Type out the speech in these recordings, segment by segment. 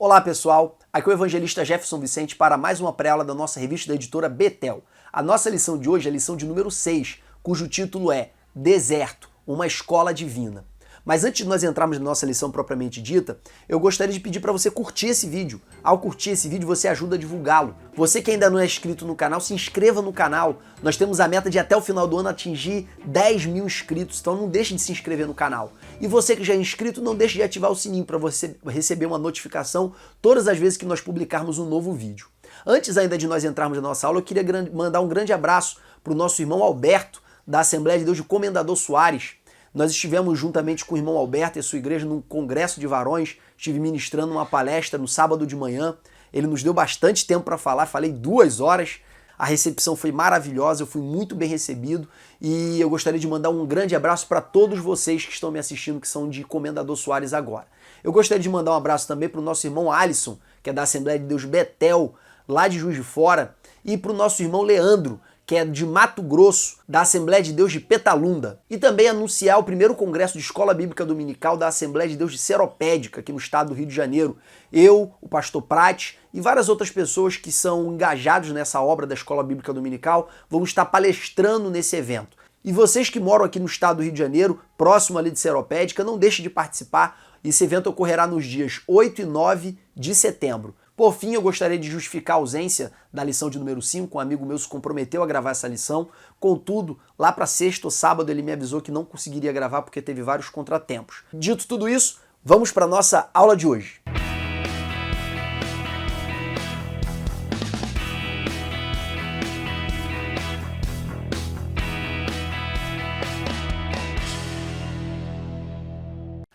Olá pessoal, aqui é o evangelista Jefferson Vicente para mais uma pré-aula da nossa revista da editora Betel. A nossa lição de hoje é a lição de número 6, cujo título é Deserto, uma escola divina. Mas antes de nós entrarmos na nossa lição propriamente dita, eu gostaria de pedir para você curtir esse vídeo. Ao curtir esse vídeo, você ajuda a divulgá-lo. Você que ainda não é inscrito no canal, se inscreva no canal. Nós temos a meta de até o final do ano atingir 10 mil inscritos, então não deixe de se inscrever no canal. E você que já é inscrito, não deixe de ativar o sininho para você receber uma notificação todas as vezes que nós publicarmos um novo vídeo. Antes ainda de nós entrarmos na nossa aula, eu queria mandar um grande abraço para o nosso irmão Alberto, da Assembleia de Deus de Comendador Soares. Nós estivemos juntamente com o irmão Alberto e a sua igreja num congresso de varões, estive ministrando uma palestra no sábado de manhã, ele nos deu bastante tempo para falar, falei 2 horas, a recepção foi maravilhosa, eu fui muito bem recebido e eu gostaria de mandar um grande abraço para todos vocês que estão me assistindo, que são de Comendador Soares agora. Eu gostaria de mandar um abraço também para o nosso irmão Alisson, que é da Assembleia de Deus Betel, lá de Juiz de Fora, e para o nosso irmão Leandro, que é de Mato Grosso, da Assembleia de Deus de Petalunda. E também anunciar o primeiro congresso de Escola Bíblica Dominical da Assembleia de Deus de Seropédica, aqui no estado do Rio de Janeiro. Eu, o pastor Prates e várias outras pessoas que são engajados nessa obra da Escola Bíblica Dominical vão estar palestrando nesse evento. E vocês que moram aqui no estado do Rio de Janeiro, próximo ali de Seropédica, não deixem de participar. Esse evento ocorrerá nos dias 8 e 9 de setembro. Por fim, eu gostaria de justificar a ausência da lição de número 5. Um amigo meu se comprometeu a gravar essa lição. Contudo, lá para sexta ou sábado ele me avisou que não conseguiria gravar porque teve vários contratempos. Dito tudo isso, vamos para a nossa aula de hoje.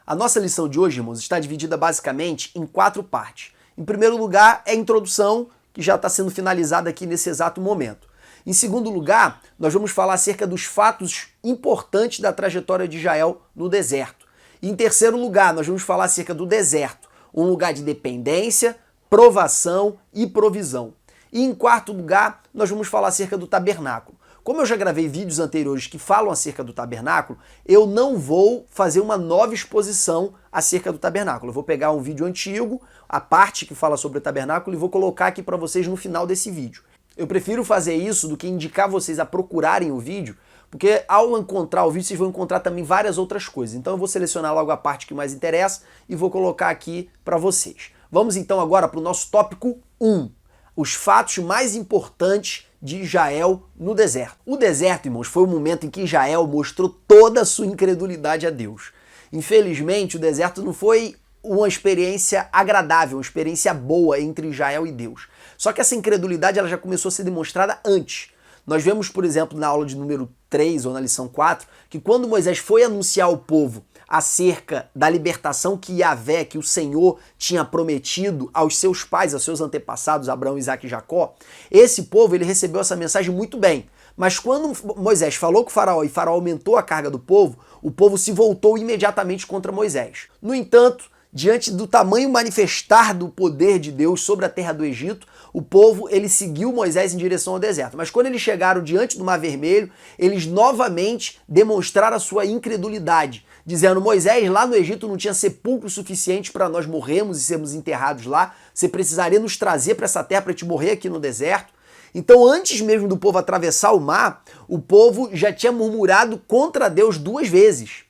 A nossa lição de hoje, irmãos, está dividida basicamente em 4 partes. Em primeiro lugar, é a introdução, que já está sendo finalizada aqui nesse exato momento. Em segundo lugar, nós vamos falar acerca dos fatos importantes da trajetória de Israel no deserto. E em terceiro lugar, nós vamos falar acerca do deserto, um lugar de dependência, provação e provisão. E em quarto lugar, nós vamos falar acerca do tabernáculo. Como eu já gravei vídeos anteriores que falam acerca do tabernáculo, eu não vou fazer uma nova exposição acerca do tabernáculo. Eu vou pegar um vídeo antigo, a parte que fala sobre o tabernáculo, e vou colocar aqui para vocês no final desse vídeo. Eu prefiro fazer isso do que indicar vocês a procurarem o vídeo, porque ao encontrar o vídeo vocês vão encontrar também várias outras coisas. Então eu vou selecionar logo a parte que mais interessa e vou colocar aqui para vocês. Vamos então agora para o nosso tópico 1. Os fatos mais importantes de Israel no deserto. O deserto, irmãos, foi o momento em que Israel mostrou toda a sua incredulidade a Deus. Infelizmente, o deserto não foi uma experiência agradável, uma experiência boa entre Israel e Deus. Só que essa incredulidade ela já começou a ser demonstrada antes. Nós vemos, por exemplo, na aula de número 3 ou na lição 4, que quando Moisés foi anunciar ao povo acerca da libertação que Yahvé, que o Senhor tinha prometido aos seus pais, aos seus antepassados, Abraão, Isaque e Jacó, esse povo ele recebeu essa mensagem muito bem. Mas quando Moisés falou com o faraó e faraó aumentou a carga do povo, o povo se voltou imediatamente contra Moisés. No entanto, diante do tamanho manifestar do poder de Deus sobre a terra do Egito, o povo ele seguiu Moisés em direção ao deserto. Mas quando eles chegaram diante do Mar Vermelho, eles novamente demonstraram a sua incredulidade, dizendo: Moisés, lá no Egito não tinha sepulcro suficiente para nós morrermos e sermos enterrados lá, você precisaria nos trazer para essa terra para te morrer aqui no deserto. Então, antes mesmo do povo atravessar o mar, o povo já tinha murmurado contra Deus 2 vezes.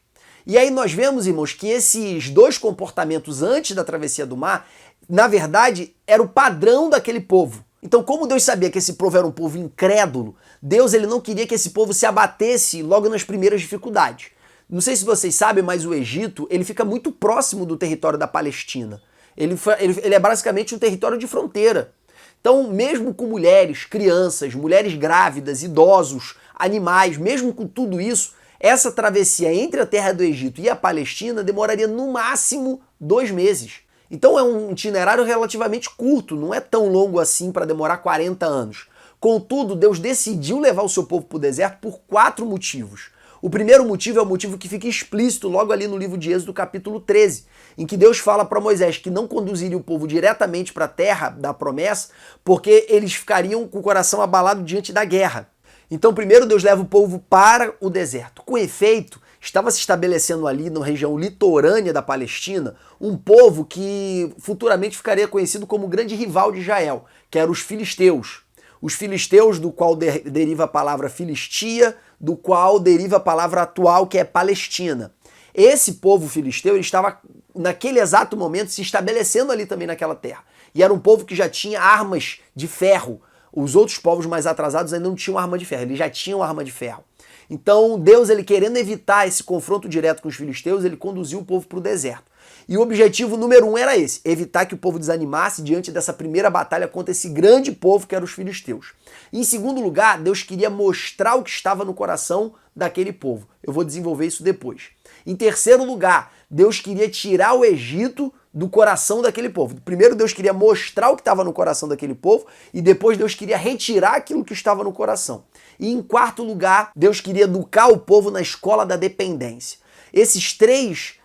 E aí nós vemos, irmãos, que esses 2 comportamentos antes da travessia do mar, na verdade, era o padrão daquele povo. Então, como Deus sabia que esse povo era um povo incrédulo, Deus ele não queria que esse povo se abatesse logo nas primeiras dificuldades. Não sei se vocês sabem, mas o Egito ele fica muito próximo do território da Palestina. Ele é basicamente um território de fronteira. Então, mesmo com mulheres, crianças, mulheres grávidas, idosos, animais, mesmo com tudo isso, essa travessia entre a terra do Egito e a Palestina demoraria no máximo 2 meses. Então é um itinerário relativamente curto, não é tão longo assim para demorar 40 anos. Contudo, Deus decidiu levar o seu povo para o deserto por 4 motivos. O primeiro motivo é o motivo que fica explícito logo ali no livro de Êxodo, capítulo 13, em que Deus fala para Moisés que não conduziria o povo diretamente para a terra da promessa, porque eles ficariam com o coração abalado diante da guerra. Então, primeiro Deus leva o povo para o deserto. Com efeito, estava se estabelecendo ali na região litorânea da Palestina um povo que futuramente ficaria conhecido como o grande rival de Israel, que eram os filisteus. Os filisteus, do qual deriva a palavra Filistia, do qual deriva a palavra atual, que é Palestina. Esse povo filisteu ele estava, naquele exato momento, se estabelecendo ali também naquela terra. E era um povo que já tinha armas de ferro. Os outros povos mais atrasados ainda não tinham arma de ferro, eles já tinham arma de ferro. Então Deus, ele querendo evitar esse confronto direto com os filisteus, ele conduziu o povo para o deserto. E o objetivo número 1 era esse, evitar que o povo desanimasse diante dessa primeira batalha contra esse grande povo que eram os filisteus. E, em segundo lugar, Deus queria mostrar o que estava no coração daquele povo. Eu vou desenvolver isso depois. Em terceiro lugar, Deus queria tirar o Egito do coração daquele povo. Primeiro Deus queria mostrar o que estava no coração daquele povo e depois Deus queria retirar aquilo que estava no coração. E em quarto lugar, Deus queria educar o povo na escola da dependência. Esses três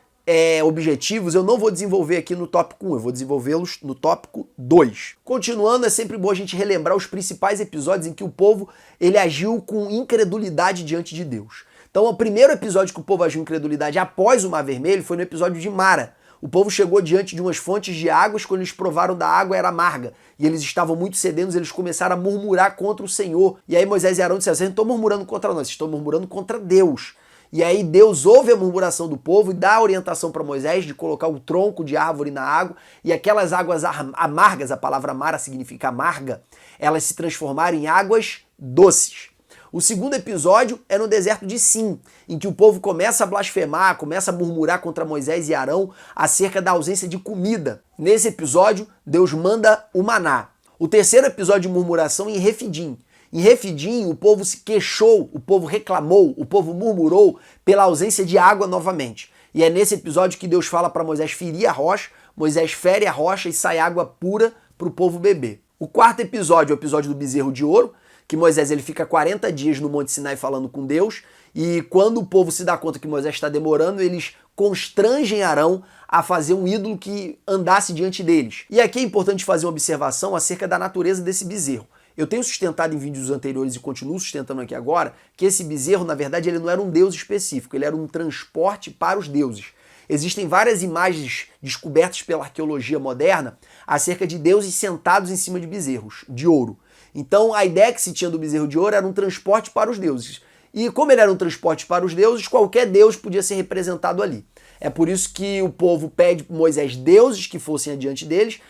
objetivos eu não vou desenvolver aqui no tópico 1, eu vou desenvolvê-los no tópico 2. Continuando, é sempre bom a gente relembrar os principais episódios em que o povo ele agiu com incredulidade diante de Deus. Então, o primeiro episódio que o povo agiu com incredulidade após o Mar Vermelho foi no episódio de Mara. O povo chegou diante de umas fontes de águas, quando eles provaram da água era amarga. E eles estavam muito sedentos, eles começaram a murmurar contra o Senhor. E aí Moisés e Arão disseram, vocês não estão murmurando contra nós, vocês estão murmurando contra Deus. E aí Deus ouve a murmuração do povo e dá a orientação para Moisés de colocar o tronco de árvore na água e aquelas águas amargas, a palavra amara significa amarga, elas se transformaram em águas doces. O segundo episódio é no deserto de Sim, em que o povo começa a blasfemar, começa a murmurar contra Moisés e Arão acerca da ausência de comida. Nesse episódio, Deus manda o maná. O terceiro episódio de murmuração é em Refidim. Em Refidim, o povo se queixou, o povo reclamou, o povo murmurou pela ausência de água novamente. E é nesse episódio que Deus fala para Moisés ferir a rocha, Moisés fere a rocha e sai água pura para o povo beber. O quarto episódio é o episódio do bezerro de ouro, que Moisés ele fica 40 dias no Monte Sinai falando com Deus, e quando o povo se dá conta que Moisés está demorando, eles constrangem Arão a fazer um ídolo que andasse diante deles. E aqui é importante fazer uma observação acerca da natureza desse bezerro. Eu tenho sustentado em vídeos anteriores e continuo sustentando aqui agora que esse bezerro, na verdade, ele não era um deus específico, ele era um transporte para os deuses. Existem várias imagens descobertas pela arqueologia moderna acerca de deuses sentados em cima de bezerros de ouro. Então a ideia que se tinha do bezerro de ouro era um transporte para os deuses. E como ele era um transporte para os deuses, qualquer deus podia ser representado ali. É por isso que o povo pede para Moisés deuses que fossem adiante deles,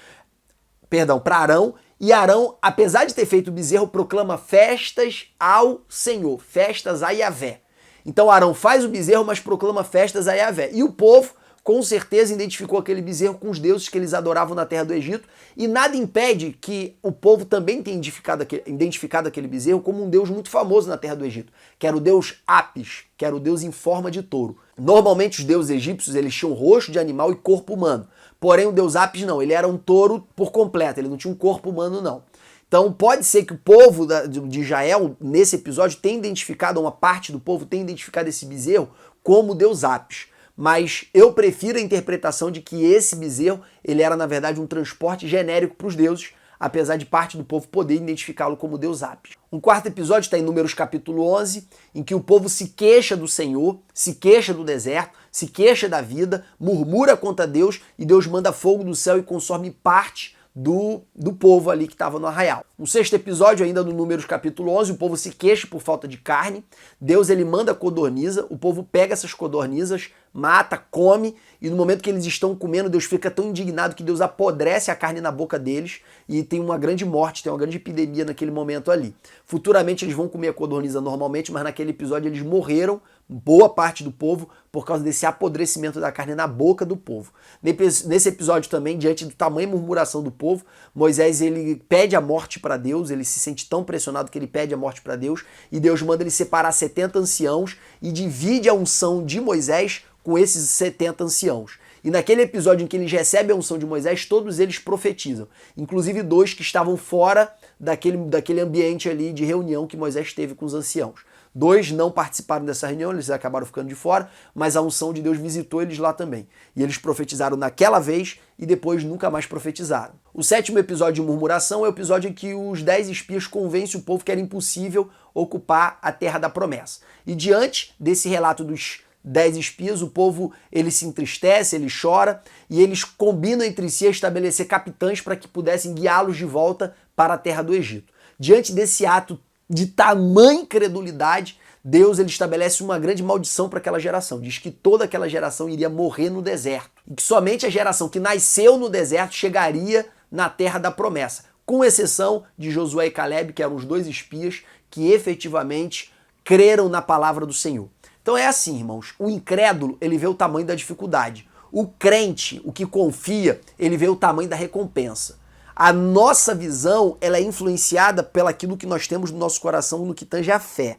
para Arão, e Arão, apesar de ter feito o bezerro, proclama festas ao Senhor, festas a Yahvé. Então Arão faz o bezerro, mas proclama festas a Yahvé. E o povo, com certeza, identificou aquele bezerro com os deuses que eles adoravam na terra do Egito, e nada impede que o povo também tenha identificado aquele bezerro como um deus muito famoso na terra do Egito, que era o deus Apis, que era o deus em forma de touro. Normalmente os deuses egípcios eles tinham rosto de animal e corpo humano, porém o deus Apis não, ele era um touro por completo, ele não tinha um corpo humano não. Então pode ser que o povo de Israel, nesse episódio, tenha identificado, uma parte do povo tenha identificado esse bezerro como o deus Apis. Mas eu prefiro a interpretação de que esse bezerro, ele era na verdade um transporte genérico para os deuses, apesar de parte do povo poder identificá-lo como deus Apis. Um quarto episódio está em Números capítulo 11, em que o povo se queixa do Senhor, se queixa do deserto, se queixa da vida, murmura contra Deus e Deus manda fogo do céu e consome parte do povo ali que estava no arraial. No sexto episódio, ainda no Números capítulo 11, o povo se queixa por falta de carne, Deus ele manda codorniza, o povo pega essas codornizas, mata, come, e no momento que eles estão comendo, Deus fica tão indignado que Deus apodrece a carne na boca deles e tem uma grande morte, tem uma grande epidemia naquele momento ali. Futuramente eles vão comer a codorniza normalmente, mas naquele episódio eles morreram, boa parte do povo, por causa desse apodrecimento da carne na boca do povo. Nesse episódio também, diante do tamanho murmuração do povo, Moisés ele pede a morte para Deus, ele se sente tão pressionado que ele pede a morte para Deus, e Deus manda ele separar 70 anciãos e divide a unção de Moisés com esses 70 anciãos. E naquele episódio em que eles recebem a unção de Moisés, todos eles profetizam. Inclusive 2 que estavam fora daquele ambiente ali de reunião que Moisés teve com os anciãos. 2 não participaram dessa reunião, eles acabaram ficando de fora, mas a unção de Deus visitou eles lá também. E eles profetizaram naquela vez e depois nunca mais profetizaram. O sétimo episódio de murmuração é o episódio em que os 10 espias convencem o povo que era impossível ocupar a terra da promessa. E diante desse relato dos 10 espias, o povo ele se entristece, ele chora e eles combinam entre si a estabelecer capitães para que pudessem guiá-los de volta para a terra do Egito. Diante desse ato de tamanha incredulidade, Deus ele estabelece uma grande maldição para aquela geração. Diz que toda aquela geração iria morrer no deserto e que somente a geração que nasceu no deserto chegaria na terra da promessa, com exceção de Josué e Caleb, que eram os 2 espias que efetivamente creram na palavra do Senhor. Então é assim, irmãos, o incrédulo ele vê o tamanho da dificuldade. O crente, o que confia, ele vê o tamanho da recompensa. A nossa visão ela é influenciada pelaquilo que nós temos no nosso coração no que tange a fé.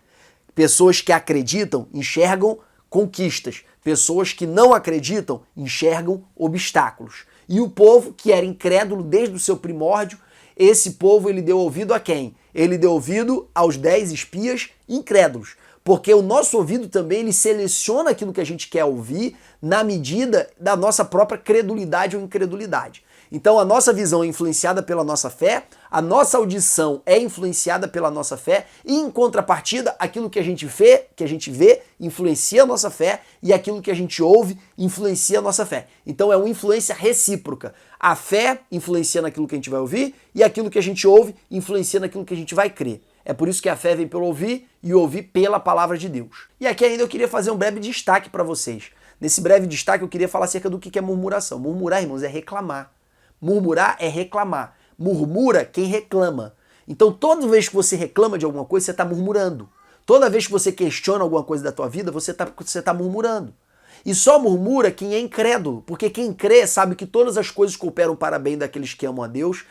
Pessoas que acreditam enxergam conquistas. Pessoas que não acreditam enxergam obstáculos. E o povo que era incrédulo desde o seu primórdio, esse povo ele deu ouvido a quem? Ele deu ouvido aos 10 espias incrédulos. Porque o nosso ouvido também ele seleciona aquilo que a gente quer ouvir na medida da nossa própria credulidade ou incredulidade. Então a nossa visão é influenciada pela nossa fé, a nossa audição é influenciada pela nossa fé e em contrapartida aquilo que a gente vê influencia a nossa fé e aquilo que a gente ouve influencia a nossa fé. Então é uma influência recíproca. A fé influencia naquilo que a gente vai ouvir e aquilo que a gente ouve influencia naquilo que a gente vai crer. É por isso que a fé vem pelo ouvir e o ouvir pela palavra de Deus. E aqui ainda eu queria fazer um breve destaque para vocês. Nesse breve destaque eu queria falar acerca do que é murmuração. Murmurar, irmãos, é reclamar. Murmurar é reclamar. Murmura quem reclama. Então toda vez que você reclama de alguma coisa, você está murmurando. Toda vez que você questiona alguma coisa da tua vida, você tá murmurando. E só murmura quem é incrédulo, porque quem crê sabe que todas as coisas cooperam para bem daqueles que amam a Deus.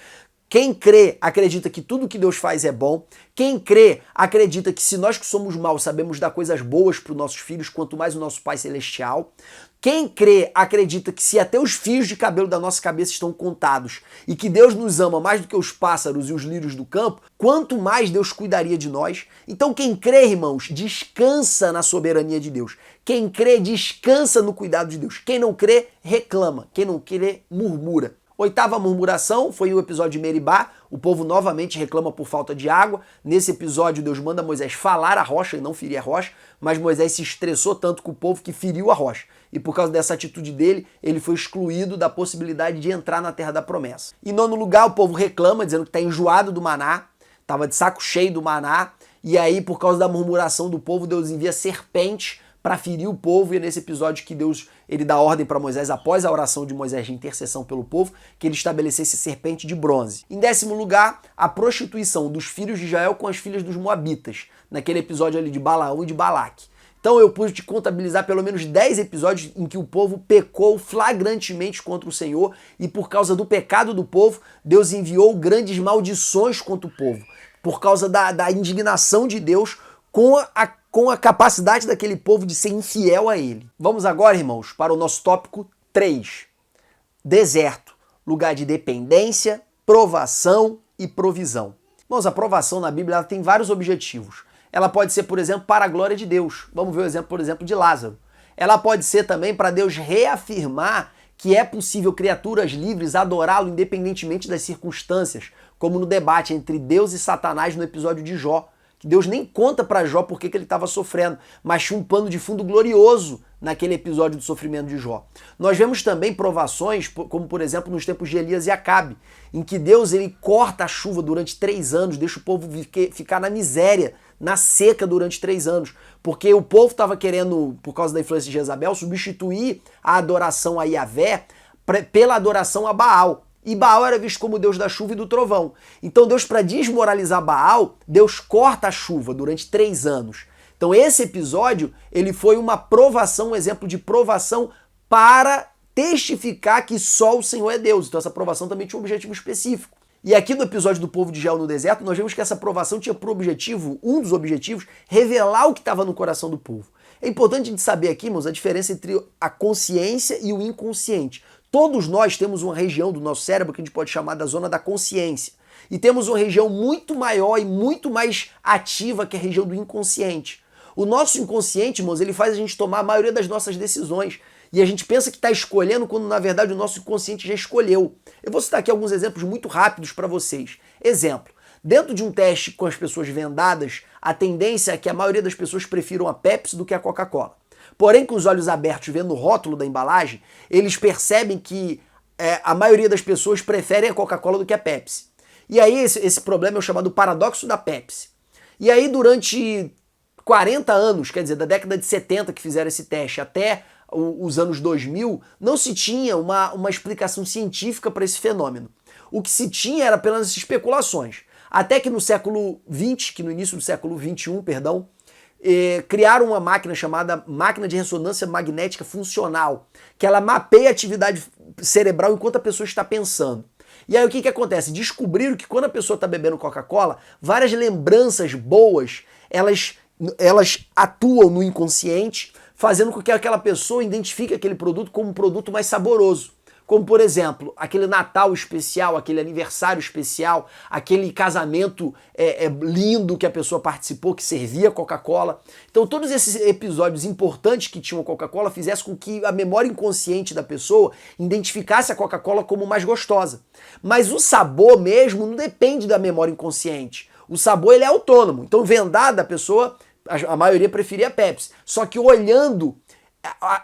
Quem crê acredita que tudo que Deus faz é bom. Quem crê acredita que se nós que somos maus sabemos dar coisas boas para os nossos filhos, quanto mais o nosso Pai Celestial. Quem crê acredita que se até os fios de cabelo da nossa cabeça estão contados e que Deus nos ama mais do que os pássaros e os lírios do campo, quanto mais Deus cuidaria de nós. Então quem crê, irmãos, descansa na soberania de Deus. Quem crê, descansa no cuidado de Deus. Quem não crê, reclama. Quem não crê, murmura. 8ª murmuração foi o episódio de Meribá. O povo novamente reclama por falta de água. Nesse episódio, Deus manda Moisés falar a rocha e não ferir a rocha, mas Moisés se estressou tanto com o povo que feriu a rocha. E por causa dessa atitude dele, ele foi excluído da possibilidade de entrar na terra da promessa. Em 9º lugar, o povo reclama, dizendo que está enjoado do maná, estava de saco cheio do maná, e aí, por causa da murmuração do povo, Deus envia serpentes para ferir o povo, e é nesse episódio que Deus ele dá ordem para Moisés, após a oração de Moisés de intercessão pelo povo, que ele estabelecesse serpente de bronze. Em 10º lugar, a prostituição dos filhos de Israel com as filhas dos moabitas, naquele episódio ali de Balaão e de Balaque. Então eu pude te contabilizar pelo menos 10 episódios em que o povo pecou flagrantemente contra o Senhor, e por causa do pecado do povo, Deus enviou grandes maldições contra o povo, por causa da indignação de Deus com a capacidade daquele povo de ser infiel a ele. Vamos agora, irmãos, para o nosso tópico 3. Deserto, lugar de dependência, provação e provisão. Irmãos, a provação na Bíblia ela tem vários objetivos. Ela pode ser, por exemplo, para a glória de Deus. Vamos ver o exemplo, por exemplo, de Lázaro. Ela pode ser também para Deus reafirmar que é possível criaturas livres adorá-lo independentemente das circunstâncias, como no debate entre Deus e Satanás no episódio de Jó. Deus nem conta para Jó porque que ele estava sofrendo, mas tinha um pano de fundo glorioso naquele episódio do sofrimento de Jó. Nós vemos também provações, como por exemplo nos tempos de Elias e Acabe, em que Deus ele corta a chuva durante 3 anos, deixa o povo ficar na miséria, na seca durante 3 anos, porque o povo estava querendo, por causa da influência de Jezabel, substituir a adoração a Yahvé pela adoração a Baal. E Baal era visto como o Deus da chuva e do trovão. Então Deus, para desmoralizar Baal, Deus corta a chuva durante 3 anos. Então esse episódio, ele foi uma provação, um exemplo de provação para testificar que só o Senhor é Deus. Então essa provação também tinha um objetivo específico. E aqui no episódio do povo de Israel no deserto, nós vemos que essa provação tinha por objetivo, um dos objetivos, revelar o que estava no coração do povo. É importante de saber aqui, irmãos, a diferença entre a consciência e o inconsciente. Todos nós temos uma região do nosso cérebro que a gente pode chamar da zona da consciência. E temos uma região muito maior e muito mais ativa que a região do inconsciente. O nosso inconsciente, irmãos, ele faz a gente tomar a maioria das nossas decisões. E a gente pensa que está escolhendo quando, na verdade, o nosso inconsciente já escolheu. Eu vou citar aqui alguns exemplos muito rápidos para vocês. Exemplo. Dentro de um teste com as pessoas vendadas, a tendência é que a maioria das pessoas prefiram a Pepsi do que a Coca-Cola. Porém, com os olhos abertos, vendo o rótulo da embalagem, eles percebem que a maioria das pessoas preferem a Coca-Cola do que a Pepsi. E aí esse problema é o chamado paradoxo da Pepsi. E aí durante 40 anos, quer dizer, da década de 70 que fizeram esse teste até os anos 2000, não se tinha uma explicação científica para esse fenômeno. O que se tinha era apenas especulações. Até que no século XX, que no início do século XXI, perdão, criaram uma máquina chamada máquina de ressonância magnética funcional, que ela mapeia a atividade cerebral enquanto a pessoa está pensando. E aí o que acontece? Descobriram que quando a pessoa está bebendo Coca-Cola, várias lembranças boas, elas atuam no inconsciente, fazendo com que aquela pessoa identifique aquele produto como um produto mais saboroso. Como, por exemplo, aquele Natal especial, aquele aniversário especial, aquele casamento lindo que a pessoa participou, que servia Coca-Cola. Então, todos esses episódios importantes que tinham a Coca-Cola fizessem com que a memória inconsciente da pessoa identificasse a Coca-Cola como mais gostosa. Mas o sabor mesmo não depende da memória inconsciente. O sabor ele é autônomo. Então, vendada, a pessoa, a maioria preferia a Pepsi. Só que olhando,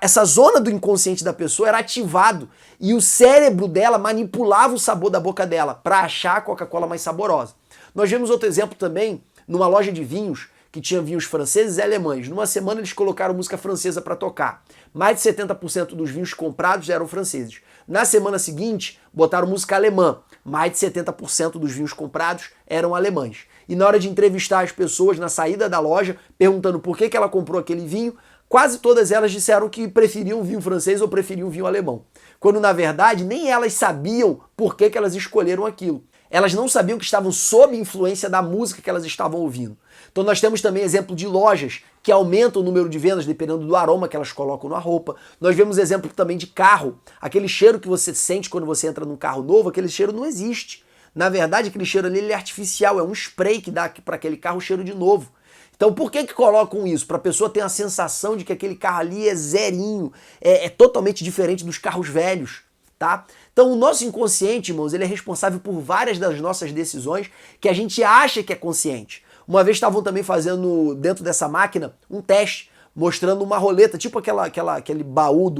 essa zona do inconsciente da pessoa era ativado e o cérebro dela manipulava o sabor da boca dela para achar a Coca-Cola mais saborosa. Nós vemos outro exemplo também numa loja de vinhos que tinha vinhos franceses e alemães. Numa semana eles colocaram música francesa para tocar. Mais de 70% dos vinhos comprados eram franceses. Na semana seguinte, botaram música alemã. Mais de 70% dos vinhos comprados eram alemães. E na hora de entrevistar as pessoas na saída da loja, perguntando por que ela comprou aquele vinho, quase todas elas disseram que preferiam vinho francês ou preferiam vinho alemão. Quando, na verdade, nem elas sabiam por que elas escolheram aquilo. Elas não sabiam que estavam sob influência da música que elas estavam ouvindo. Então nós temos também exemplo de lojas que aumentam o número de vendas dependendo do aroma que elas colocam na roupa. Nós vemos exemplo também de carro. Aquele cheiro que você sente quando você entra num carro novo, aquele cheiro não existe. Na verdade, aquele cheiro ali ele é artificial, é um spray que dá para aquele carro o cheiro de novo. Então por que colocam isso? Para a pessoa ter a sensação de que aquele carro ali é zerinho, é totalmente diferente dos carros velhos, tá? Então o nosso inconsciente, irmãos, ele é responsável por várias das nossas decisões que a gente acha que é consciente. Uma vez estavam também fazendo dentro dessa máquina um teste, mostrando uma roleta, tipo aquele baú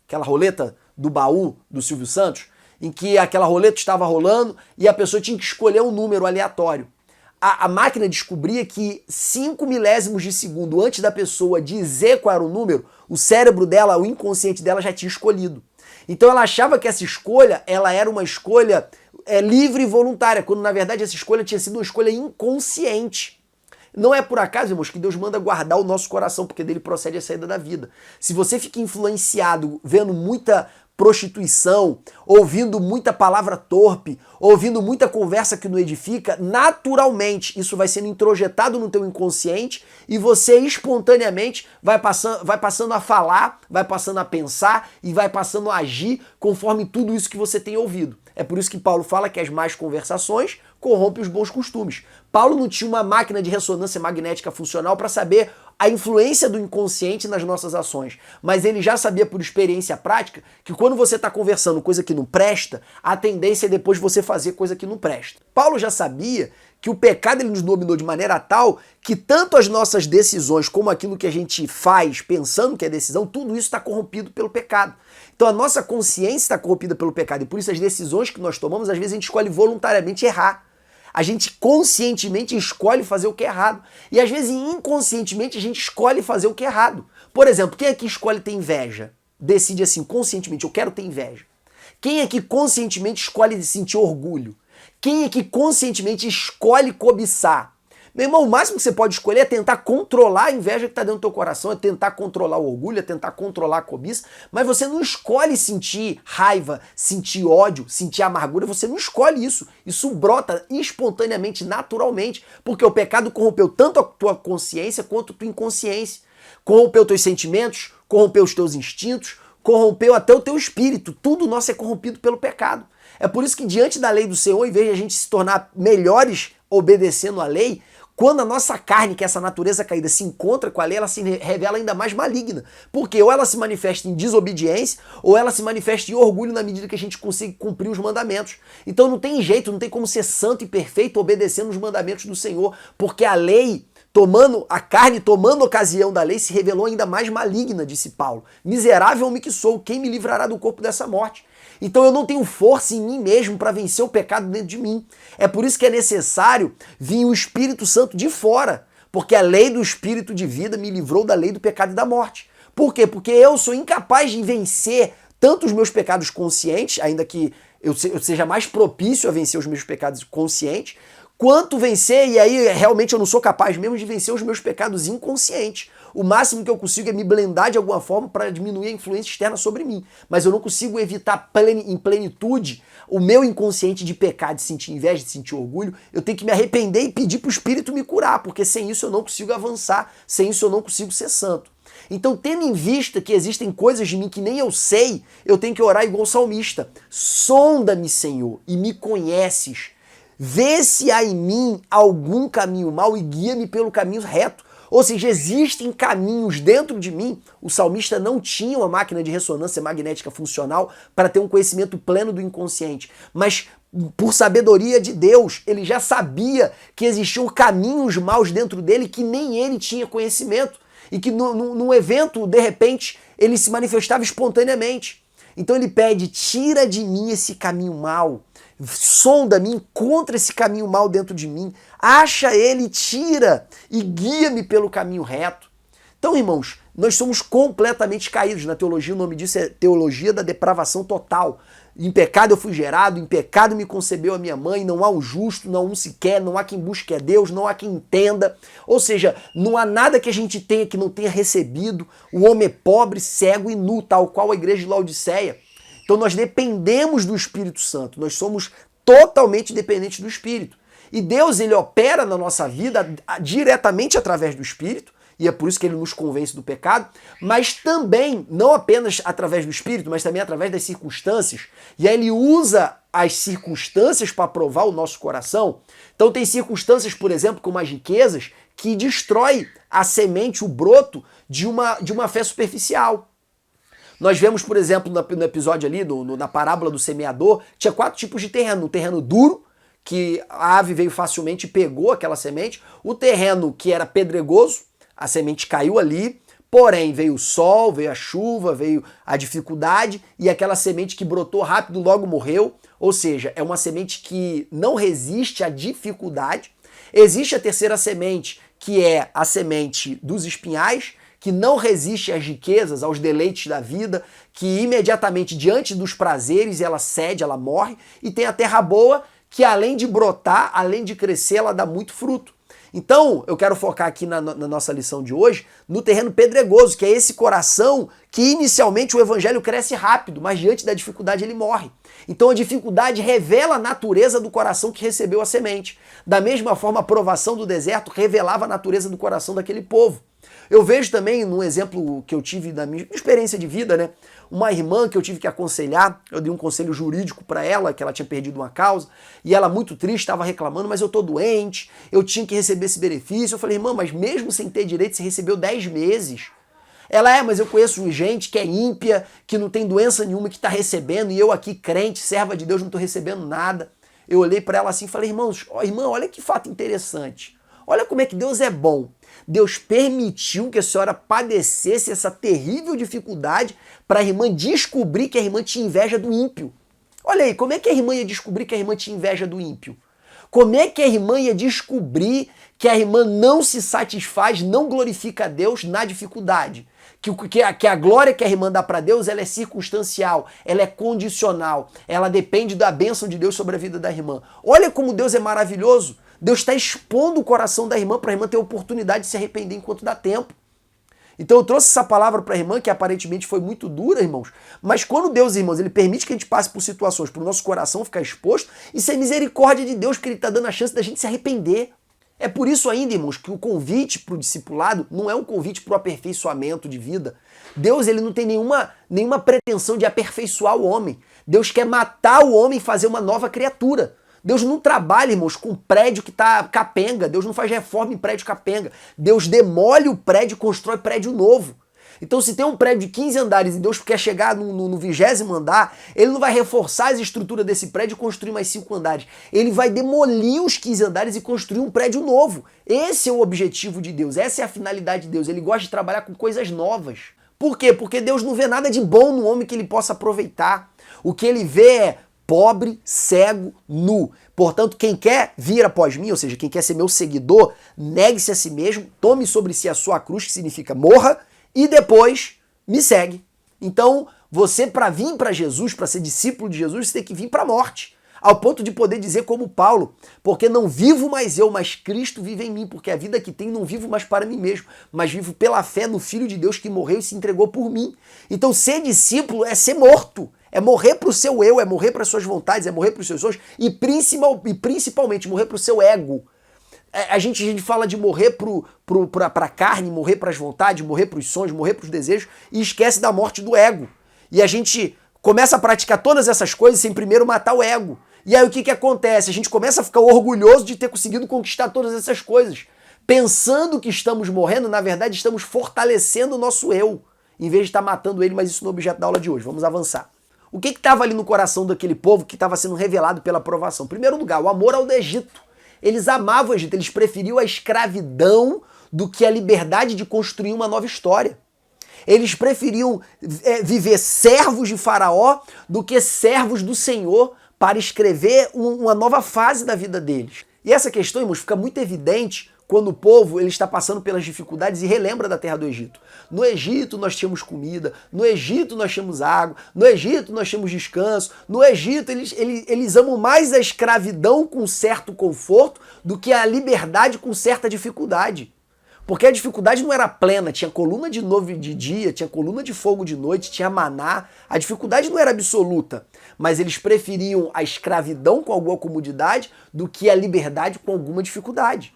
aquela roleta do baú do Silvio Santos, em que aquela roleta estava rolando e a pessoa tinha que escolher um número aleatório. A máquina descobria que 5 milésimos de segundo antes da pessoa dizer qual era o número, o cérebro dela, o inconsciente dela já tinha escolhido. Então ela achava que essa escolha ela era uma escolha livre e voluntária, quando na verdade essa escolha tinha sido uma escolha inconsciente. Não é por acaso, irmãos, que Deus manda guardar o nosso coração, porque dele procede a saída da vida. Se você fica influenciado, vendo muita prostituição, ouvindo muita palavra torpe, ouvindo muita conversa que não edifica, naturalmente isso vai sendo introjetado no teu inconsciente e você espontaneamente vai passando a falar, vai passando a pensar e vai passando a agir conforme tudo isso que você tem ouvido. É por isso que Paulo fala que as más conversações corrompem os bons costumes. Paulo não tinha uma máquina de ressonância magnética funcional para saber a influência do inconsciente nas nossas ações, mas ele já sabia por experiência prática que quando você está conversando coisa que não presta, a tendência é depois você fazer coisa que não presta. Paulo já sabia que o pecado ele nos dominou de maneira tal que tanto as nossas decisões como aquilo que a gente faz pensando que é decisão, tudo isso está corrompido pelo pecado. Então a nossa consciência está corrompida pelo pecado e por isso as decisões que nós tomamos, às vezes a gente escolhe voluntariamente errar. A gente conscientemente escolhe fazer o que é errado. E às vezes inconscientemente a gente escolhe fazer o que é errado. Por exemplo, quem aqui escolhe ter inveja? Decide assim, conscientemente, eu quero ter inveja. Quem aqui conscientemente escolhe sentir orgulho? Quem aqui conscientemente escolhe cobiçar? Meu irmão, o máximo que você pode escolher é tentar controlar a inveja que está dentro do teu coração, é tentar controlar o orgulho, é tentar controlar a cobiça, mas você não escolhe sentir raiva, sentir ódio, sentir amargura, você não escolhe isso. Isso brota espontaneamente, naturalmente, porque o pecado corrompeu tanto a tua consciência quanto a tua inconsciência. Corrompeu teus sentimentos, corrompeu os teus instintos, corrompeu até o teu espírito. Tudo nosso é corrompido pelo pecado. É por isso que diante da lei do Senhor, em vez de a gente se tornar melhores obedecendo a lei, quando a nossa carne, que é essa natureza caída, se encontra com a lei, ela se revela ainda mais maligna. Porque ou ela se manifesta em desobediência, ou ela se manifesta em orgulho na medida que a gente consiga cumprir os mandamentos. Então não tem jeito, não tem como ser santo e perfeito obedecendo os mandamentos do Senhor, porque a lei tomando a carne, tomando ocasião da lei, se revelou ainda mais maligna, disse Paulo. Miserável homem que sou, quem me livrará do corpo dessa morte? Então eu não tenho força em mim mesmo para vencer o pecado dentro de mim. É por isso que é necessário vir o Espírito Santo de fora, porque a lei do Espírito de vida me livrou da lei do pecado e da morte. Por quê? Porque eu sou incapaz de vencer tanto os meus pecados conscientes, ainda que eu seja mais propício a vencer os meus pecados conscientes, quanto vencer, e aí realmente eu não sou capaz mesmo de vencer os meus pecados inconscientes. O máximo que eu consigo é me blindar de alguma forma para diminuir a influência externa sobre mim. Mas eu não consigo evitar em plenitude o meu inconsciente de pecar, de sentir inveja, de sentir orgulho. Eu tenho que me arrepender e pedir para o Espírito me curar, porque sem isso eu não consigo avançar, sem isso eu não consigo ser santo. Então, tendo em vista que existem coisas de mim que nem eu sei, eu tenho que orar igual o salmista. Sonda-me, Senhor, e me conheces. Vê se há em mim algum caminho mau e guia-me pelo caminho reto. Ou seja, existem caminhos dentro de mim. O salmista não tinha uma máquina de ressonância magnética funcional para ter um conhecimento pleno do inconsciente. Mas, por sabedoria de Deus, ele já sabia que existiam caminhos maus dentro dele que nem ele tinha conhecimento. E que num evento, de repente, ele se manifestava espontaneamente. Então ele pede, tira de mim esse caminho mau. Sonda-me, encontra esse caminho mau dentro de mim, acha ele, tira e guia-me pelo caminho reto. Então, irmãos, nós somos completamente caídos. Na teologia, o nome disso é teologia da depravação total. Em pecado eu fui gerado, em pecado me concebeu a minha mãe, não há um justo, não há um sequer, não há quem busque a Deus, não há quem entenda. Ou seja, não há nada que a gente tenha que não tenha recebido. O homem é pobre, cego e nu, tal qual a igreja de Laodiceia. Então nós dependemos do Espírito Santo, nós somos totalmente dependentes do Espírito. E Deus, ele opera na nossa vida diretamente através do Espírito, e é por isso que ele nos convence do pecado, mas também, não apenas através do Espírito, mas também através das circunstâncias. E aí ele usa as circunstâncias para provar o nosso coração. Então tem circunstâncias, por exemplo, como as riquezas, que destrói a semente, o broto de uma fé superficial. Nós vemos, por exemplo, no episódio ali, na parábola do semeador, tinha 4 tipos de terreno. O terreno duro, que a ave veio facilmente e pegou aquela semente. O terreno que era pedregoso, a semente caiu ali, porém veio o sol, veio a chuva, veio a dificuldade e aquela semente que brotou rápido logo morreu. Ou seja, é uma semente que não resiste à dificuldade. Existe a terceira semente, que é a semente dos espinhais, que não resiste às riquezas, aos deleites da vida, que imediatamente diante dos prazeres ela cede, ela morre. E tem a terra boa, que além de brotar, além de crescer, ela dá muito fruto. Então, eu quero focar aqui na nossa lição de hoje, no terreno pedregoso, que é esse coração que inicialmente o evangelho cresce rápido, mas diante da dificuldade ele morre. Então a dificuldade revela a natureza do coração que recebeu a semente. Da mesma forma, a provação do deserto revelava a natureza do coração daquele povo. Eu vejo também, num exemplo que eu tive da minha experiência de vida, né? Uma irmã que eu tive que aconselhar, eu dei um conselho jurídico para ela, que ela tinha perdido uma causa, e ela muito triste, estava reclamando, mas eu tô doente, eu tinha que receber esse benefício. Eu falei, irmã, mas mesmo sem ter direito, você recebeu 10 meses. Ela mas eu conheço gente que é ímpia, que não tem doença nenhuma, que está recebendo, e eu aqui crente, serva de Deus, não estou recebendo nada. Eu olhei para ela assim e falei, irmã, olha que fato interessante. Olha como é que Deus é bom. Deus permitiu que a senhora padecesse essa terrível dificuldade para a irmã descobrir que a irmã tinha inveja do ímpio. Olha aí, como é que a irmã ia descobrir que a irmã tinha inveja do ímpio? Como é que a irmã ia descobrir que a irmã não se satisfaz, não glorifica a Deus na dificuldade? Que a glória que a irmã dá para Deus, ela é circunstancial, ela é condicional, ela depende da bênção de Deus sobre a vida da irmã. Olha como Deus é maravilhoso. Deus está expondo o coração da irmã para a irmã ter a oportunidade de se arrepender enquanto dá tempo. Então eu trouxe essa palavra para a irmã, que aparentemente foi muito dura, irmãos, mas quando Deus, irmãos, ele permite que a gente passe por situações para o nosso coração ficar exposto, isso é misericórdia de Deus, porque ele está dando a chance da gente se arrepender. É por isso ainda, irmãos, que o convite para o discipulado não é um convite para o aperfeiçoamento de vida. Deus, ele não tem nenhuma pretensão de aperfeiçoar o homem. Deus quer matar o homem e fazer uma nova criatura. Deus não trabalha, irmãos, com prédio que está capenga. Deus não faz reforma em prédio capenga. Deus demole o prédio e constrói prédio novo. Então, se tem um prédio de 15 andares e Deus quer chegar no 20º andar, ele não vai reforçar as estruturas desse prédio e construir mais 5 andares. Ele vai demolir os 15 andares e construir um prédio novo. Esse é o objetivo de Deus, essa é a finalidade de Deus. Ele gosta de trabalhar com coisas novas. Por quê? Porque Deus não vê nada de bom no homem que ele possa aproveitar. O que ele vê é pobre, cego, nu. Portanto, quem quer vir após mim, ou seja, quem quer ser meu seguidor, negue-se a si mesmo, tome sobre si a sua cruz, que significa morra, e depois me segue. Então, você para vir para Jesus, para ser discípulo de Jesus, você tem que vir para a morte. Ao ponto de poder dizer como Paulo, porque não vivo mais eu, mas Cristo vive em mim, porque a vida que tenho não vivo mais para mim mesmo, mas vivo pela fé no Filho de Deus que morreu e se entregou por mim. Então ser discípulo é ser morto, é morrer para o seu eu, é morrer para as suas vontades, é morrer para os seus sonhos e principalmente morrer para o seu ego. A gente fala de morrer para a carne, morrer para as vontades, morrer para os sonhos, morrer para os desejos e esquece da morte do ego. E a gente começa a praticar todas essas coisas sem primeiro matar o ego. E aí o que acontece? A gente começa a ficar orgulhoso de ter conseguido conquistar todas essas coisas. Pensando que estamos morrendo, na verdade estamos fortalecendo o nosso eu, em vez de estar matando ele, mas isso não é objeto da aula de hoje. Vamos avançar. O que estava ali no coração daquele povo que estava sendo revelado pela aprovação? Em primeiro lugar, o amor ao Egito. Eles amavam o Egito, eles preferiam a escravidão do que a liberdade de construir uma nova história. Eles preferiam viver servos de Faraó do que servos do Senhor para escrever uma nova fase da vida deles. E essa questão, irmãos, fica muito evidente quando o povo ele está passando pelas dificuldades e relembra da terra do Egito. No Egito nós tínhamos comida, no Egito nós tínhamos água, no Egito nós tínhamos descanso, no Egito eles amam mais a escravidão com certo conforto do que a liberdade com certa dificuldade. Porque a dificuldade não era plena, tinha coluna de nuvem de dia, tinha coluna de fogo de noite, tinha maná. A dificuldade não era absoluta, mas eles preferiam a escravidão com alguma comodidade do que a liberdade com alguma dificuldade.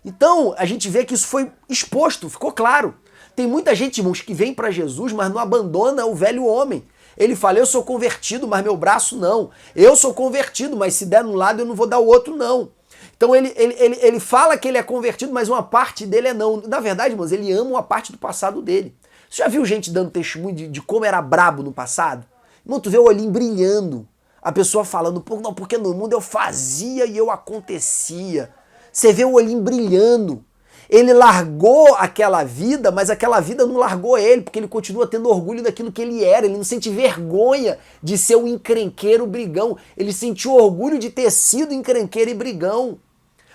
Então, a gente vê que isso foi exposto, ficou claro. Tem muita gente, irmãos, que vem para Jesus, mas não abandona o velho homem. Ele fala, eu sou convertido, mas meu braço não. Eu sou convertido, mas se der um lado eu não vou dar o outro não. Então ele fala que ele é convertido, mas uma parte dele é não. Na verdade, irmãos, ele ama uma parte do passado dele. Você já viu gente dando testemunho de como era brabo no passado? Irmão, tu vê o olhinho brilhando. A pessoa falando, não, porque no mundo eu fazia e eu acontecia. Você vê o olhinho brilhando. Ele largou aquela vida, mas aquela vida não largou ele, porque ele continua tendo orgulho daquilo que ele era. Ele não sente vergonha de ser um encrenqueiro brigão. Ele sentiu orgulho de ter sido encrenqueiro e brigão.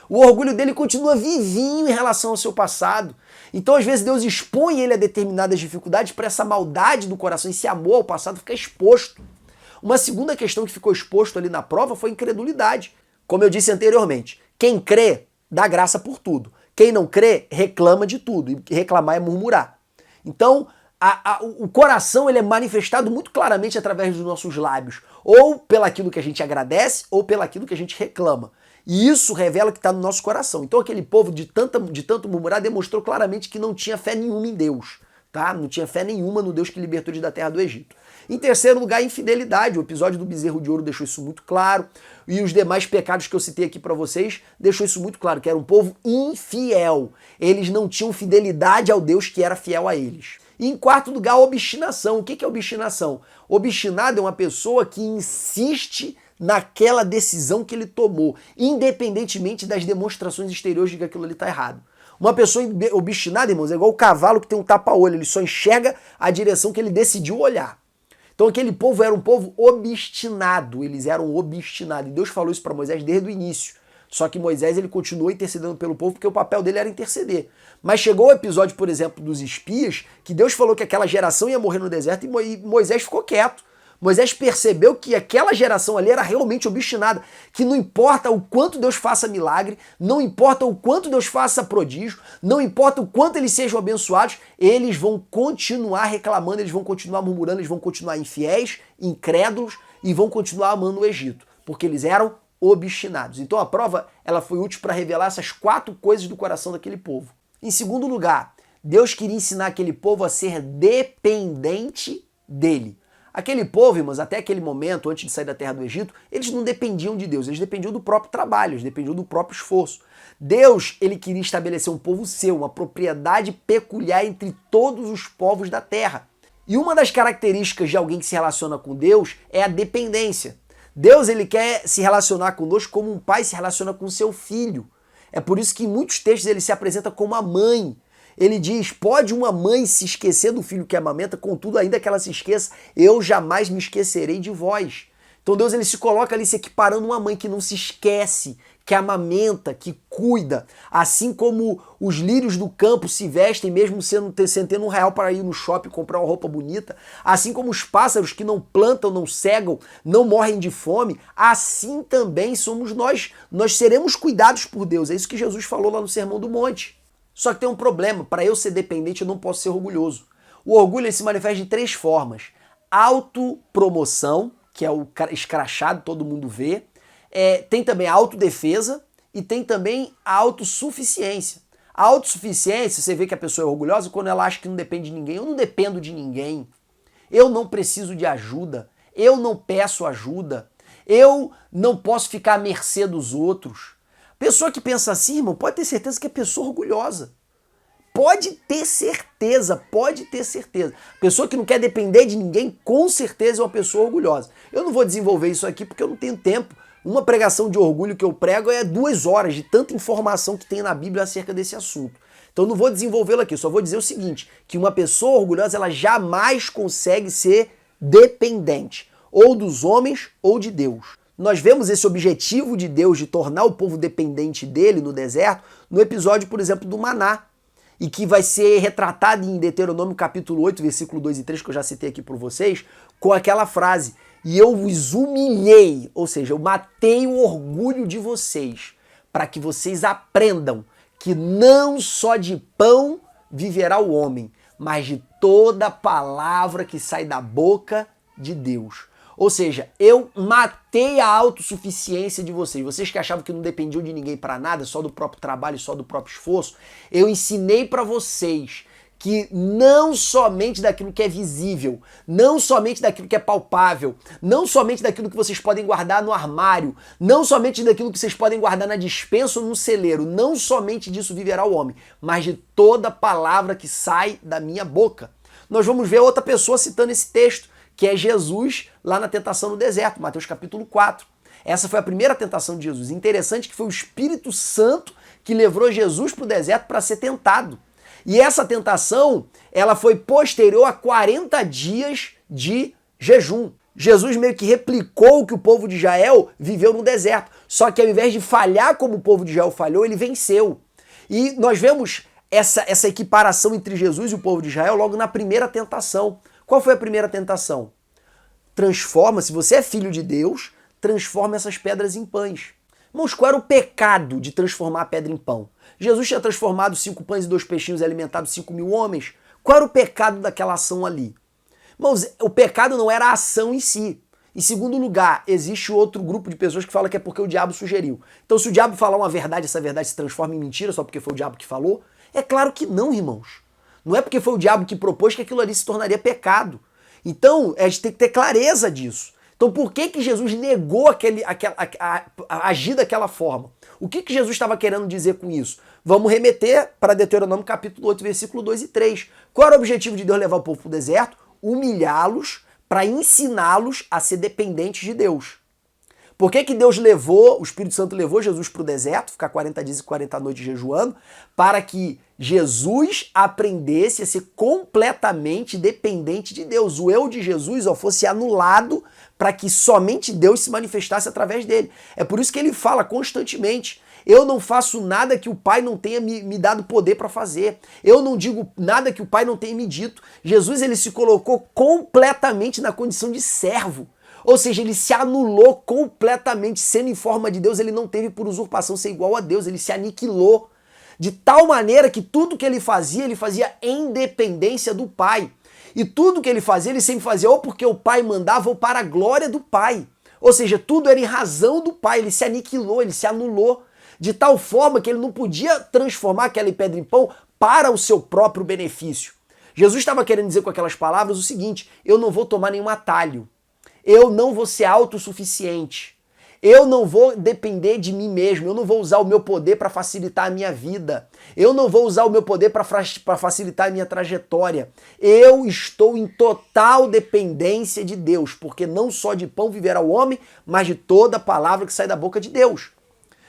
O orgulho dele continua vivinho em relação ao seu passado. Então, às vezes, Deus expõe ele a determinadas dificuldades para essa maldade do coração, esse amor ao passado ficar exposto. Uma segunda questão que ficou exposto ali na prova foi a incredulidade. Como eu disse anteriormente, quem crê dá graça por tudo. Quem não crê reclama de tudo. E reclamar é murmurar. Então, o coração ele é manifestado muito claramente através dos nossos lábios. Ou pelaquilo que a gente agradece, ou pelaquilo que a gente reclama. E isso revela o que está no nosso coração. Então aquele povo de tanto murmurar demonstrou claramente que não tinha fé nenhuma em Deus. Tá? Não tinha fé nenhuma no Deus que libertou eles da terra do Egito. Em terceiro lugar, a infidelidade. O episódio do bezerro de ouro deixou isso muito claro. E os demais pecados que eu citei aqui para vocês deixou isso muito claro, que era um povo infiel. Eles não tinham fidelidade ao Deus que era fiel a eles. E em quarto lugar, a obstinação. O que é obstinação? Obstinado é uma pessoa que insiste naquela decisão que ele tomou, independentemente das demonstrações exteriores de que aquilo ali está errado. Uma pessoa obstinada, irmãos, é igual o cavalo que tem um tapa-olho, ele só enxerga a direção que ele decidiu olhar. Então aquele povo era um povo obstinado, eles eram obstinados. E Deus falou isso para Moisés desde o início. Só que Moisés ele continuou intercedendo pelo povo porque o papel dele era interceder. Mas chegou o episódio, por exemplo, dos espias, que Deus falou que aquela geração ia morrer no deserto e Moisés ficou quieto. Moisés percebeu que aquela geração ali era realmente obstinada, que não importa o quanto Deus faça milagre, não importa o quanto Deus faça prodígio, não importa o quanto eles sejam abençoados, eles vão continuar reclamando, eles vão continuar murmurando, eles vão continuar infiéis, incrédulos e vão continuar amando o Egito, porque eles eram obstinados. Então a prova ela foi útil para revelar essas 4 coisas do coração daquele povo. Em segundo lugar, Deus queria ensinar aquele povo a ser dependente dele. Aquele povo, irmãos, até aquele momento, antes de sair da terra do Egito, eles não dependiam de Deus, eles dependiam do próprio trabalho, eles dependiam do próprio esforço. Deus, ele queria estabelecer um povo seu, uma propriedade peculiar entre todos os povos da terra. E uma das características de alguém que se relaciona com Deus é a dependência. Deus, ele quer se relacionar conosco como um pai se relaciona com seu filho. É por isso que em muitos textos ele se apresenta como a mãe. Ele diz, pode uma mãe se esquecer do filho que amamenta, contudo, ainda que ela se esqueça, eu jamais me esquecerei de vós. Então Deus, ele se coloca ali se equiparando uma mãe que não se esquece, que amamenta, que cuida. Assim como os lírios do campo se vestem mesmo sem ter um real para ir no shopping comprar uma roupa bonita, assim como os pássaros que não plantam, não cegam, não morrem de fome, assim também somos nós. Nós seremos cuidados por Deus. É isso que Jesus falou lá no Sermão do Monte. Só que tem um problema, para eu ser dependente eu não posso ser orgulhoso. O orgulho ele se manifesta de 3 formas. Autopromoção, que é o escrachado, todo mundo vê. Tem também a autodefesa e tem também a autossuficiência. A autossuficiência, você vê que a pessoa é orgulhosa quando ela acha que não depende de ninguém. Eu não dependo de ninguém. Eu não preciso de ajuda. Eu não peço ajuda. Eu não posso ficar à mercê dos outros. Pessoa que pensa assim, irmão, pode ter certeza que é pessoa orgulhosa. Pode ter certeza, pode ter certeza. Pessoa que não quer depender de ninguém, com certeza é uma pessoa orgulhosa. Eu não vou desenvolver isso aqui porque eu não tenho tempo. Uma pregação de orgulho que eu prego é 2 horas de tanta informação que tem na Bíblia acerca desse assunto. Então eu não vou desenvolvê-lo aqui, só vou dizer o seguinte, que uma pessoa orgulhosa, ela jamais consegue ser dependente, ou dos homens ou de Deus. Nós vemos esse objetivo de Deus de tornar o povo dependente dele no deserto no episódio, por exemplo, do maná, e que vai ser retratado em Deuteronômio capítulo 8, versículo 2 e 3, que eu já citei aqui por vocês, com aquela frase, e eu vos humilhei, ou seja, eu matei o orgulho de vocês, para que vocês aprendam que não só de pão viverá o homem, mas de toda palavra que sai da boca de Deus. Ou seja, eu matei a autossuficiência de vocês. Vocês que achavam que não dependiam de ninguém para nada, só do próprio trabalho, só do próprio esforço, eu ensinei para vocês que não somente daquilo que é visível, não somente daquilo que é palpável, não somente daquilo que vocês podem guardar no armário, não somente daquilo que vocês podem guardar na despensa ou no celeiro, não somente disso viverá o homem, mas de toda palavra que sai da minha boca. Nós vamos ver outra pessoa citando esse texto, que é Jesus lá na tentação no deserto, Mateus capítulo 4. Essa foi a primeira tentação de Jesus. Interessante que foi o Espírito Santo que levou Jesus para o deserto para ser tentado. E essa tentação, ela foi posterior a 40 dias de jejum. Jesus meio que replicou o que o povo de Israel viveu no deserto. Só que ao invés de falhar como o povo de Israel falhou, ele venceu. E nós vemos essa equiparação entre Jesus e o povo de Israel logo na primeira tentação. Qual foi a primeira tentação? Transforma, se você é filho de Deus, transforma essas pedras em pães. Irmãos, qual era o pecado de transformar a pedra em pão? Jesus tinha transformado 5 pães e 2 peixinhos e alimentado 5.000 homens. Qual era o pecado daquela ação ali? Irmãos, o pecado não era a ação em si. Em segundo lugar, existe outro grupo de pessoas que fala que é porque o diabo sugeriu. Então, se o diabo falar uma verdade, essa verdade se transforma em mentira só porque foi o diabo que falou? É claro que não, irmãos. Não é porque foi o diabo que propôs que aquilo ali se tornaria pecado. Então, a gente tem que ter clareza disso. Então, por que Jesus negou agir daquela forma? O que Jesus estava querendo dizer com isso? Vamos remeter para Deuteronômio capítulo 8, versículo 2 e 3. Qual era o objetivo de Deus levar o povo para o deserto? Humilhá-los para ensiná-los a ser dependentes de Deus. Por que Deus levou, o Espírito Santo levou Jesus para o deserto, ficar 40 dias e 40 noites jejuando, para que Jesus aprendesse a ser completamente dependente de Deus. O eu de Jesus fosse anulado para que somente Deus se manifestasse através dele. É por isso que ele fala constantemente, eu não faço nada que o Pai não tenha me dado poder para fazer. Eu não digo nada que o Pai não tenha me dito. Jesus ele se colocou completamente na condição de servo. Ou seja, ele se anulou completamente, sendo em forma de Deus, ele não teve por usurpação ser igual a Deus, ele se aniquilou. De tal maneira que tudo que ele fazia em dependência do Pai. E tudo que ele sempre fazia ou porque o Pai mandava ou para a glória do Pai. Ou seja, tudo era em razão do Pai, ele se aniquilou, ele se anulou. De tal forma que ele não podia transformar aquela pedra em pão para o seu próprio benefício. Jesus estava querendo dizer com aquelas palavras o seguinte: eu não vou tomar nenhum atalho, eu não vou ser autossuficiente, eu não vou depender de mim mesmo, eu não vou usar o meu poder para facilitar a minha vida, eu não vou usar o meu poder para facilitar a minha trajetória. Eu estou em total dependência de Deus, porque não só de pão viverá o homem, mas de toda palavra que sai da boca de Deus.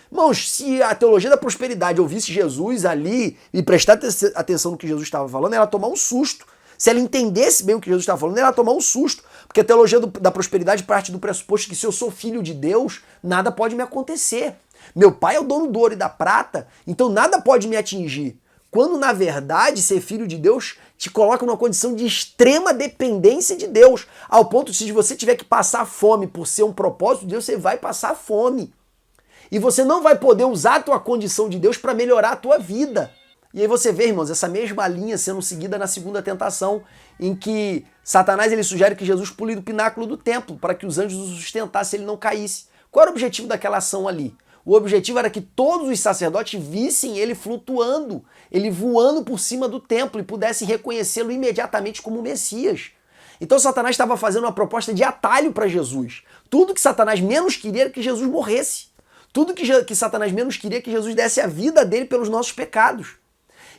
Irmãos, se a teologia da prosperidade ouvisse Jesus ali e prestasse atenção no que Jesus estava falando, ela ia tomar um susto. Se ela entendesse bem o que Jesus estava falando, ela ia tomar um susto. Porque a teologia da prosperidade parte do pressuposto que se eu sou filho de Deus, nada pode me acontecer. Meu pai é o dono do ouro e da prata, então nada pode me atingir. Quando, na verdade, ser filho de Deus te coloca numa condição de extrema dependência de Deus, ao ponto de se você tiver que passar fome por ser um propósito de Deus, você vai passar fome. E você não vai poder usar a tua condição de Deus para melhorar a tua vida. E aí você vê, irmãos, essa mesma linha sendo seguida na segunda tentação, em que Satanás ele sugere que Jesus pule do pináculo do templo para que os anjos o sustentassem e ele não caísse. Qual era o objetivo daquela ação ali? O objetivo era que todos os sacerdotes vissem ele flutuando, ele voando por cima do templo e pudessem reconhecê-lo imediatamente como Messias. Então Satanás estava fazendo uma proposta de atalho para Jesus. Tudo que Satanás menos queria era que Jesus morresse. Tudo que Satanás menos queria que Jesus desse a vida dele pelos nossos pecados.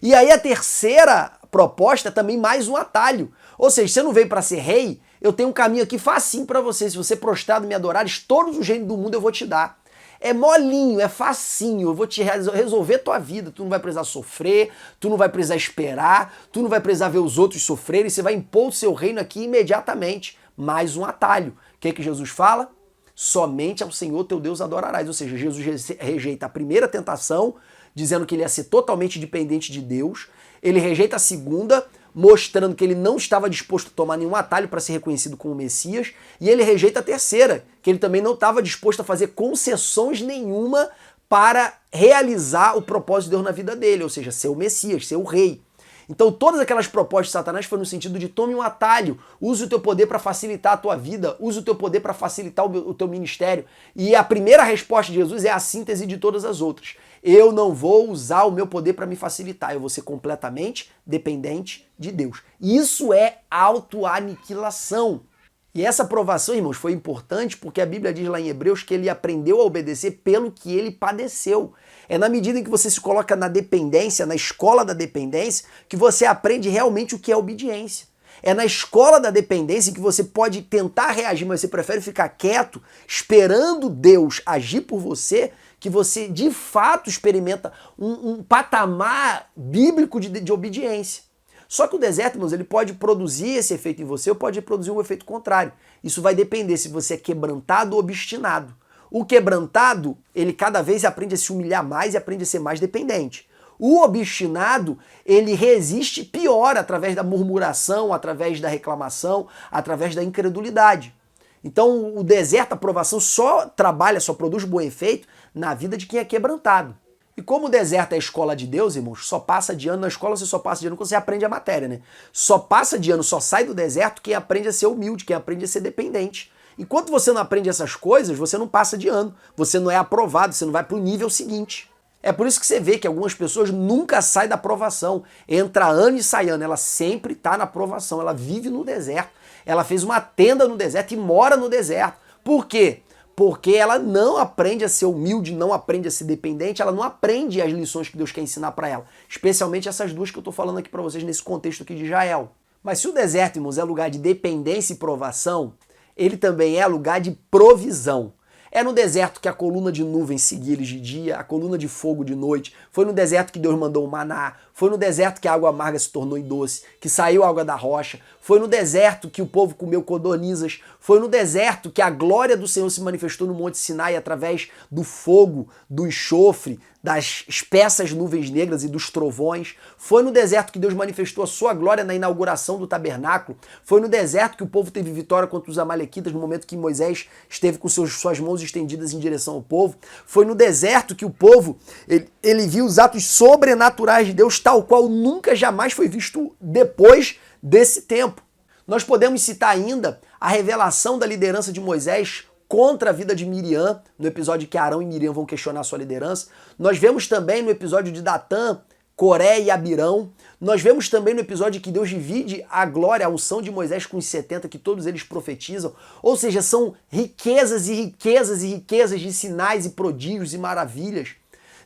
E aí a terceira proposta é também mais um atalho. Ou seja, você não veio para ser rei, eu tenho um caminho aqui facinho para você. Se você prostrado me adorares, todos os reinos do mundo eu vou te dar. É molinho, é facinho, eu vou te resolver tua vida. Tu não vai precisar sofrer, tu não vai precisar esperar, tu não vai precisar ver os outros sofrerem, você vai impor o seu reino aqui imediatamente. Mais um atalho. O que Jesus fala? Somente ao Senhor teu Deus adorarás. Ou seja, Jesus rejeita a primeira tentação, dizendo que ele ia ser totalmente dependente de Deus. Ele rejeita a segunda, mostrando que ele não estava disposto a tomar nenhum atalho para ser reconhecido como Messias. E ele rejeita a terceira, que ele também não estava disposto a fazer concessões nenhuma para realizar o propósito de Deus na vida dele, ou seja, ser o Messias, ser o rei. Então todas aquelas propostas de Satanás foram no sentido de tome um atalho, use o teu poder para facilitar a tua vida, use o teu poder para facilitar o teu ministério. E a primeira resposta de Jesus é a síntese de todas as outras. Eu não vou usar o meu poder para me facilitar, eu vou ser completamente dependente de Deus. Isso é autoaniquilação. E essa provação, irmãos, foi importante porque a Bíblia diz lá em Hebreus que ele aprendeu a obedecer pelo que ele padeceu. É na medida em que você se coloca na dependência, na escola da dependência, que você aprende realmente o que é obediência. É na escola da dependência que você pode tentar reagir, mas você prefere ficar quieto, esperando Deus agir por você, que você de fato experimenta um patamar bíblico de obediência. Só que o deserto, irmãos, ele pode produzir esse efeito em você ou pode produzir um efeito contrário. Isso vai depender se você é quebrantado ou obstinado. O quebrantado, ele cada vez aprende a se humilhar mais e aprende a ser mais dependente. O obstinado, ele resiste pior através da murmuração, através da reclamação, através da incredulidade. Então o deserto, a provação, só trabalha, só produz bom efeito na vida de quem é quebrantado. E como o deserto é a escola de Deus, irmãos, só passa de ano, na escola você só passa de ano quando você aprende a matéria, né? Só passa de ano, só sai do deserto quem aprende a ser humilde, quem aprende a ser dependente. Enquanto você não aprende essas coisas, você não passa de ano, você não é aprovado, você não vai para o nível seguinte. É por isso que você vê que algumas pessoas nunca saem da provação. Entra ano e sai ano, ela sempre está na provação, ela vive no deserto. Ela fez uma tenda no deserto e mora no deserto. Por quê? Porque ela não aprende a ser humilde, não aprende a ser dependente, ela não aprende as lições que Deus quer ensinar para ela. Especialmente essas duas que eu estou falando aqui para vocês nesse contexto aqui de Israel. Mas se o deserto, irmãos, é lugar de dependência e provação, ele também é lugar de provisão. É no deserto que a coluna de nuvem seguia eles de dia, a coluna de fogo de noite. Foi no deserto que Deus mandou o maná. Foi no deserto que a água amarga se tornou em doce, que saiu a água da rocha. Foi no deserto que o povo comeu codornizas. Foi no deserto que a glória do Senhor se manifestou no Monte Sinai através do fogo, do enxofre, das espessas nuvens negras e dos trovões. Foi no deserto que Deus manifestou a sua glória na inauguração do tabernáculo. Foi no deserto que o povo teve vitória contra os amalequitas no momento que Moisés esteve com suas mãos estendidas em direção ao povo. Foi no deserto que o povo ele viu os atos sobrenaturais de Deus, tal qual nunca jamais foi visto depois desse tempo. Nós podemos citar ainda a revelação da liderança de Moisés contra a vida de Miriam, no episódio que Arão e Miriam vão questionar sua liderança. Nós vemos também no episódio de Datã Coré e Abirão. Nós vemos também no episódio que Deus divide a glória, a unção de Moisés com os 70, que todos eles profetizam. Ou seja, são riquezas e riquezas e riquezas de sinais e prodígios e maravilhas.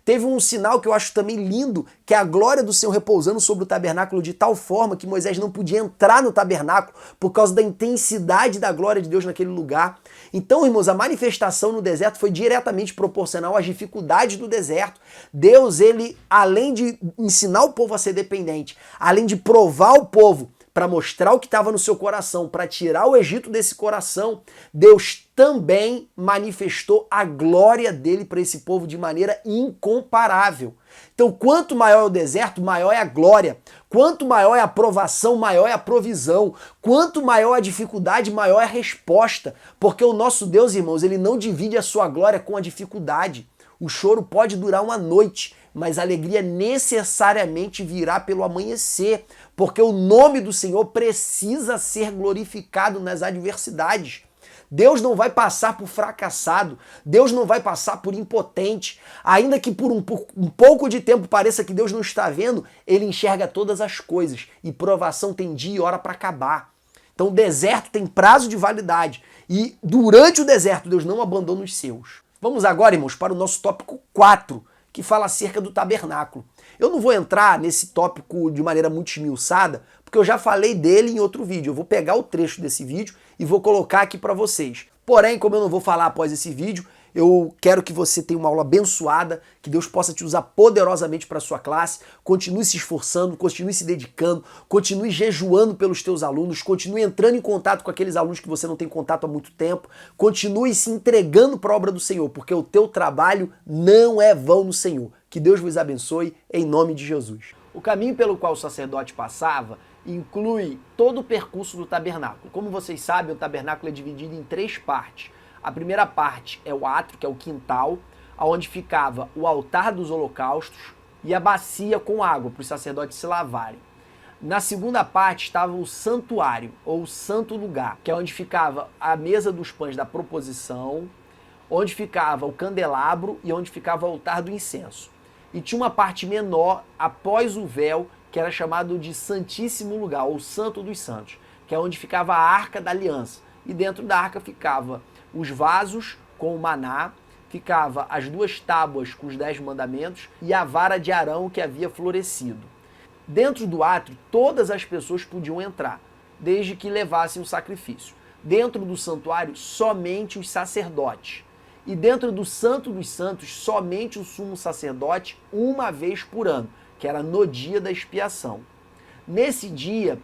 Teve um sinal que eu acho também lindo, que é a glória do Senhor repousando sobre o tabernáculo de tal forma que Moisés não podia entrar no tabernáculo por causa da intensidade da glória de Deus naquele lugar. Então, irmãos, a manifestação no deserto foi diretamente proporcional às dificuldades do deserto. Deus, ele, além de ensinar o povo a ser dependente, além de provar o povo para mostrar o que estava no seu coração, para tirar o Egito desse coração, Deus também manifestou a glória dele para esse povo de maneira incomparável. Então, quanto maior é o deserto, maior é a glória. Quanto maior é a provação, maior é a provisão. Quanto maior a dificuldade, maior é a resposta. Porque o nosso Deus, irmãos, ele não divide a sua glória com a dificuldade. O choro pode durar uma noite, mas a alegria necessariamente virá pelo amanhecer, porque o nome do Senhor precisa ser glorificado nas adversidades. Deus não vai passar por fracassado, Deus não vai passar por impotente, ainda que por um pouco de tempo pareça que Deus não está vendo, ele enxerga todas as coisas e provação tem dia e hora para acabar. Então o deserto tem prazo de validade e durante o deserto Deus não abandona os seus. Vamos agora, irmãos, para o nosso tópico 4, que fala acerca do tabernáculo. Eu não vou entrar nesse tópico de maneira muito esmiuçada, porque eu já falei dele em outro vídeo. Eu vou pegar o trecho desse vídeo e vou colocar aqui para vocês. Porém, como eu não vou falar após esse vídeo, eu quero que você tenha uma aula abençoada, que Deus possa te usar poderosamente para a sua classe. Continue se esforçando, continue se dedicando, continue jejuando pelos teus alunos, continue entrando em contato com aqueles alunos que você não tem contato há muito tempo, continue se entregando para a obra do Senhor, porque o teu trabalho não é vão no Senhor. Que Deus vos abençoe em nome de Jesus. O caminho pelo qual o sacerdote passava inclui todo o percurso do tabernáculo. Como vocês sabem, o tabernáculo é dividido em 3 partes. A primeira parte é o átrio, que é o quintal, onde ficava o altar dos holocaustos e a bacia com água para os sacerdotes se lavarem. Na segunda parte estava o santuário, ou santo lugar, que é onde ficava a mesa dos pães da proposição, onde ficava o candelabro e onde ficava o altar do incenso. E tinha uma parte menor, após o véu, que era chamado de Santíssimo Lugar, ou Santo dos Santos, que é onde ficava a Arca da Aliança. E dentro da arca ficava os vasos com o maná, ficava as 2 tábuas com os 10 mandamentos e a vara de Arão que havia florescido. Dentro do átrio, todas as pessoas podiam entrar, desde que levassem o sacrifício. Dentro do santuário, somente os sacerdotes. E dentro do Santo dos Santos, somente o sumo sacerdote, uma vez por ano, que era no dia da expiação. Nesse dia,